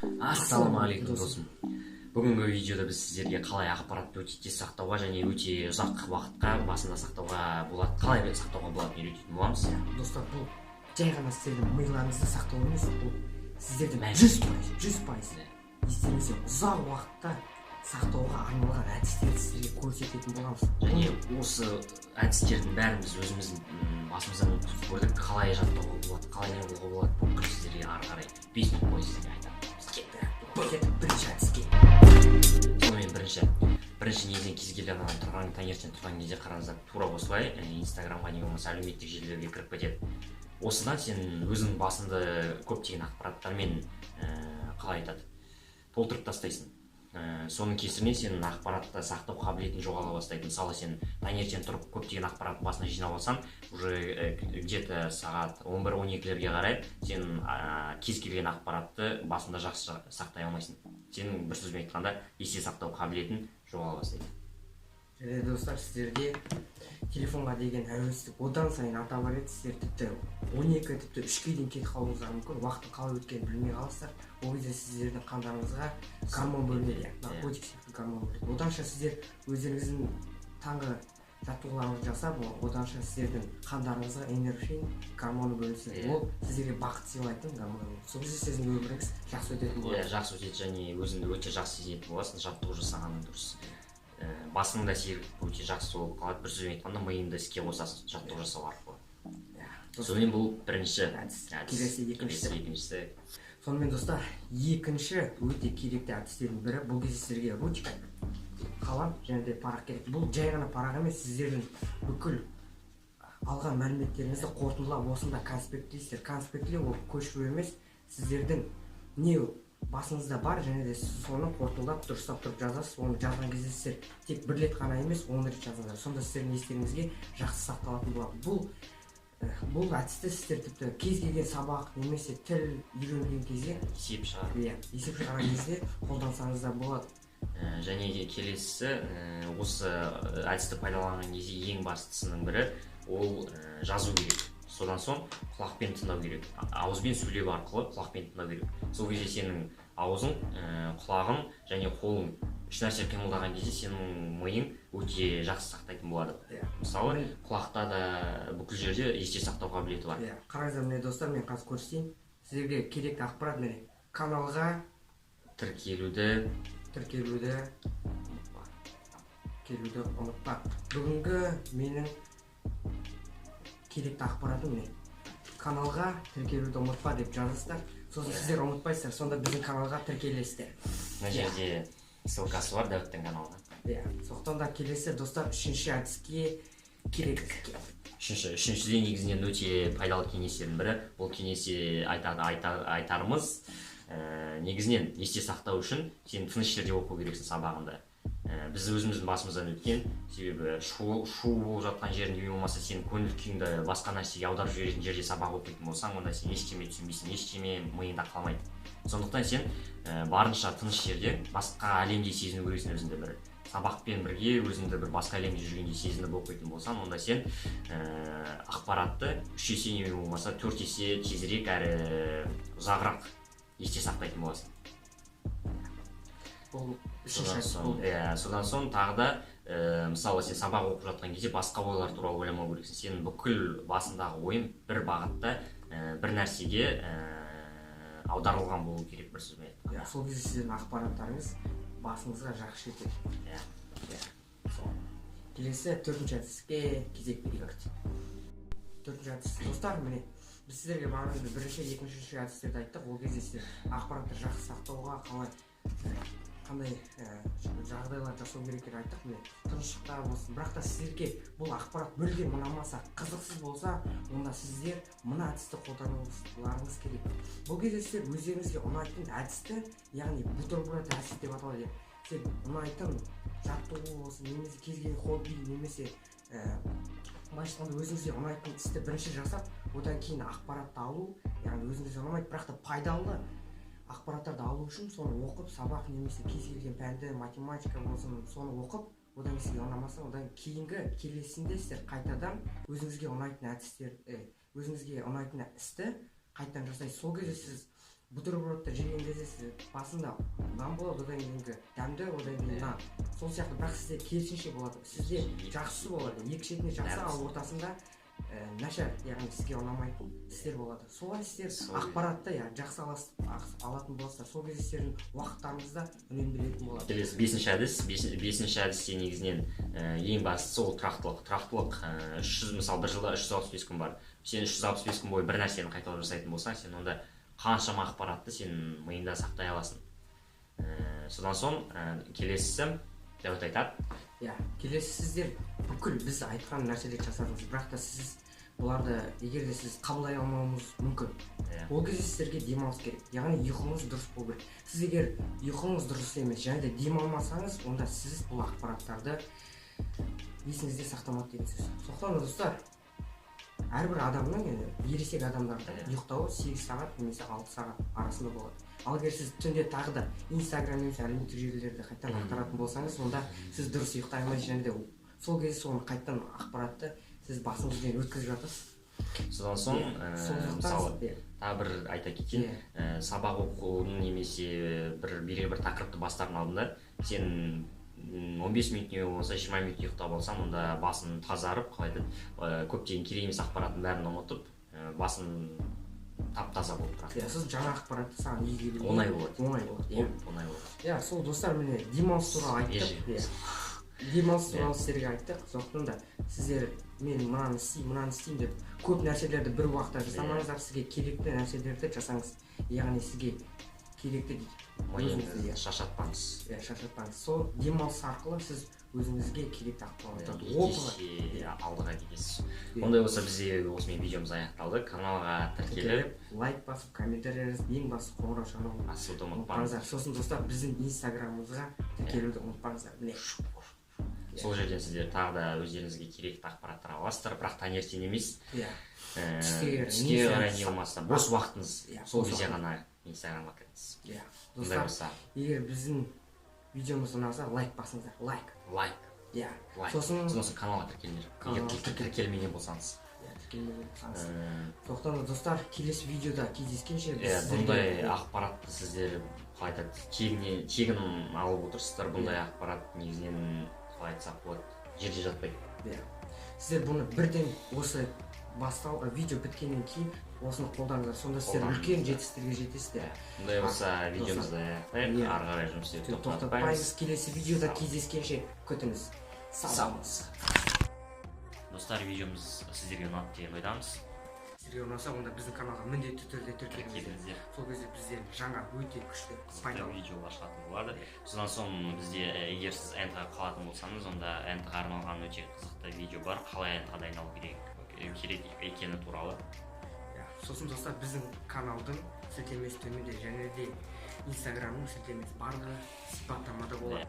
Ассалаумағалейкум досым. Бүгінгі видеода біз сіздерге қалай ақпаратты өте тез сақтауға және өте ұзақ уақытқа басында сақтауға болады, қалай сақтауға болады үйрететін боламыз. Достар, бұл жай ғана сіздердің миларыңызды сақтау емес, бұл сіздердің 100% естеріңізде ұзақ уақытта сақтауға арналған әдістерді сіздерге көрсететін боламыз. Және осы әдістердің бәрін біз өзіміздің басымыздан өткізіп көрдік, қалай жаттауға болады, қалай не қылуға болады, бұл сіздерге ары қарай 5 минут бойы сіздерге айтамыз. Кеттік бірінші әдіске. Сонымен бірінші негізінен кез келген адам таңертең тұрған кезде қараңыздар, тура осылай инстаграмға не болмаса әлеуметтік желілерге кіріп кетеді. Осыдан сен өзің басыңды көптеген ақпараттармен қалай айтады, толтырып тастайсың. Соның кесірінен сенің ақпаратты сақтау қабілетін жоғала бастайды. Мысалы, сен таңертең тұрып көптеген ақпарат басына жинап алсаң, уже где-то сағат 11-12-лерге қарай сен кез келген ақпаратты басында жақсы сақтай алмайсың. Сенің бір сөзбен айтқанда есте сақтау қабілетін жоғала бастайды. Және достар, сіздерде телефонға деген әуестік одан сайын арта барады. Сіздер тіпті 12, тіпті 3-ке дейін кетіп қалуыңызға мүмкін. Уақыттың қалай өткенін білмей қаласыздар. Ол кезде сіздердің қандарыңызға гормон бөлінеді, наркотик сияқты гормон бөлінеді. Оданша сіздер өздеріңіздің таңғы жаттығуларыңызды жасап, оданша сіздердің қандарыңызға эндорфин гормоны бөлінсе, ол сіздерге бақыт сыйлайтын гормон. Сол кезде сіздің өміріңіз жақсы өтетін болады. Жақсы өтеді және өзіңді өте жақсы сезінетін боласың, жаттығу жасағаның дұрыс. Басыңда сергіп өте жақсы болып қалады. Бір сөзбен айтқанда, миыңды іске қосасың жаттығу жасау арқылы. Сонымен бұл бірінші әдіс. Келесі екіншісі. Сонымен достар, екінші өте керекті әдістердің бірі, бұл кезде сіздерге ручка, қалам және де парақ керек. Бұл жай ғана парақ емес, сіздердің бүкіл алған мәліметтеріңізді қорытындылап осында конспектлейсіздер. Конспектлеу ол көшіру емес, сіздердің не басыңызда бар және де сіз соны қорытындылап дұрыстап тұрып жазасыз. Оны жазған кезде сіздер тек бір рет қана емес, 10 рет жазыңыздар. Сонда сіздердің естеріңізге жақсы сақталатын болады. Бұл әдісті сіздер тіпті кез келген сабақ немесе тіл үйренген кезде есеп шығарған кезде қолдансаңыздар болады. Және келесісі, осы әдісті пайдаланған кезде ең бастысының бірі ол жазу керек. Содан соң құлақпен тыңдау керек. Ауызбен сөйлеу арқылы құлақпен тыңдау керек. Сол кезде сенің аузың, құлағың және қолың үш нәрсе қимылдаған кезде сенің миың өте жақсы сақтайтын болады. Мысалы, құлақта да бүкіл жерде есте сақтау қабілеті бар. Қараңыздар, міне достар, мен қазір көрсетейін. Сіздерге керекті ақпарат міне. Каналға тіркелуді ұмытпа. Бүгінгі менің керекті ақпаратым міне. Каналға тіркелуді ұмытпа деп жазасыздар. Сосын сіздер ұмытпайсыздар, сонда біздің каналға тіркелесіздер. Мына жерде ссылкасы бар Дәуіттің каналға. Соқтан да келесі достар, үшінші әдіске керек. Үшіншіден негізінен өте пайдалы кеңестердің бірі. Бұл кеңесте айтарымыз негізінен есте сақтау үшін сен тыныш жерде оқу керексің сабағында. Біз өзіміздің басымыздан өткен, себебі шу болып жатқан жерінде не болмаса сен көңіл күйіңді басқа нәрсеге аударып жіберетін жерде сабақ оқитын болсаң, онда сен ештеме түсінбейсің, ештеме миыңда қалмайды. Сондықтан сен барынша тыныш жерде басқа әлемде сезіну керексің өзіңді. Бір сабақпен бірге өзіңді бір басқа әлемде жүргенде сезініп оқитын болсаң, онда сен ақпаратты 3 есе не болмаса 4 есе тезірек әрі ұзағырақ есте сақтайтын боласың. Содан соң тағы да мысалы сен сабақ оқып жатқан кезде басқа ойлар туралы ойламау керексің. Сенің бүкіл басындағы ойың бір бағытта бір нәрсеге аударылған болу керек, бір сөзбен айтқанда. Сол кезде сіздің ақпараттарыңыз басыңызға жақсы жетеді. Келесі төртінші әдіске кезек берейік. Төртінші әдіс достар, міне біз сіздерге бағанағы бірінші, екінші, үшінші әдістерді айттық. Ол кезде сіздер ақпаратты жақсы сақтауға қандай жағдайлар жасау керек екенін айттық. Міне тыныштықта болсын. Бірақ та сіздерге бұл ақпарат мүлдем ұнамаса, қызықсыз болса, онда сіздер мына әдісті қолдануларыңыз керек. Бұл кезде сіздер өздеріңізге ұнайтын әдісті, яғни бутерброд әдісі деп аталады. Сіздер ұнайтын жаттығу болсын, немесе кез келген хобби, немесе өзіңізге ұнайтын істі бірінші жасап, одан кейін ақпаратты алу, яғни өзіңізге ұнамайды, бірақ та пайдалы ақпараттарды алу үшін соны оқып, сабақ немесе кез келген пәнді, математика болсын, соны оқып, одан сізге ұнамаса, одан кейінгі келесінде сіздер қайтадан өзіңізге ұнайтын істі қайтадан жасайсыз. Сол кезде сіз бутербродты жеген кезде сіз басында нан болады, одан кейінгі дәмді, одан кейін нан. Сол сияқты, бірақ сізде керісінше болады. Сізде жақсы болады, екі шетінде жақсы, ал ортасында нашар, яғни сізге ұнамайтын істер болады. Солай сіздер ақпаратты жақсы алатын боласыздар. Сол кезде сіздердің уақыттарыңызда үнемделетін болады. Келесі бесінші әдісте негізінен ең бастысы ол тұрақтылық. 300, мысалы бір жылда 365 күн бар. Сен 365 күн бойы бір нәрсені қайталап жасайтын болсаң, сен онда қаншама ақпаратты сен миыңда сақтай аласың. Содан соң келесісі Дәуіт айтады. Келесі сіздер бүкіл біз айтқан нәрселерді жасадыңыз, бірақ та сіз бұларды егер де сіз қабылдай алмауыңыз мүмкін. Ол кезде сіздерге демалыс керек, яғни ұйқыңыз дұрыс болу керек. Сіз егер ұйқыңыз дұрыс емес және де демалмасаңыз, онда сіз бұл ақпараттарды есіңізде сақтамады деген сөз. Сондықтан достар, әрбір адамның, ересек адамдардың ұйықтауы 8 сағат немесе 6 сағат арасында болады. Ал егер сіз түнде тағы да Инстаграм немесе әлеуметтік желілерді қайттан ақтаратын болсаңыз, онда сіз дұрыс ұйықтай алмайсыз және де сол кезде соны қайттан ақпаратты сіз басыңызбен өткізіп жатасыз. Содан соң мысалы тағы бір айта кетейін, сабақ оқудың немесе белгілі бір тақырыпты бастардың алдында сен 15 минут не болса 20 минут ұйықтап алсаң, онда басың тазарып, көптеген керек емес ақпараттың бәрін ұмытып, басың тап-таза болып тұрады. Сіз жаңа ақпаратты саған игеруге оңай болады. Оңай болады. Сол достар, міне демалыс туралы айттық. Демалыс туралы сіздерге айттық. Сондықтан да сіздер мен мынаны істеймін деп көп нәрселерді бір уақытта жасамаңыздар, сізге керекті нәрселерді жасаңыз. Яғни сізге керекті миыңызды шаршатпаңыз. Шаршатпаңыз. Сол демалыс арқылы сіз өзіңізге керекті ақпараттарды алдыға кетесіз. Ондай болса бізде осымен видеомыз аяқталды. Каналға тіркеліп, лайк басып, комментарийлеріңізді ең басты қоңырау шанығын басуды ұмытпаңыздар. Сосын достар, біздің инстаграмымызға тіркелуді ұмытпаңыздар. Міне. Сол жерден сіздер тағы да өздеріңізге керекті ақпараттар аласыздар, бірақ таңертең емес. Түске қарай не болмаса, бос уақытыңыз сол кезде ғана инстаграмға кіріңіз. Достар, егер біздің видеомыз ұнаса, лайк басыңыздар. Лайк. Сосын каналға тіркеліңіздер. Егер тіркелмеген болсаңыз. Сондықтан достар, келесі видеода кездескенше бұндай ақпаратты сіздер тегін алып отырсыздар. Бұндай ақпарат негізінен қалай айтсақ болады, жерде жатпайды. Сіздер бұны бірден осы видео біткеннен кейін осыны қолданыңыздар, сонда сіздер үлкен жетістіктерге жетесіздер. Бұндай болса видеомызды аяқтайық, ары қарай жұмыс істеуді тоқтатпаймыз. Келесі видеода кездескенше күтіңіз. Сау болыңыз. Достар, видеомыз сіздерге ұнады деген ойдамыз. Сіздерге ұнаса, онда біздің каналға міндетті түрде тіркеліңіздер. Сол кезде бізден жаңа өте күшті пайдалы видеолар шығатын болады. Содан соң бізде егер сіз НТ-ға қалатын болсаңыз, онда НТ-ға арналған өте қызықты видео бар, қалай НТ-ға дайындалу керек екені туралы. Сосын достар, біздің каналдың сілтемесі төменде және де Инстаграмның сілтемесі барлығы сипаттамада болады.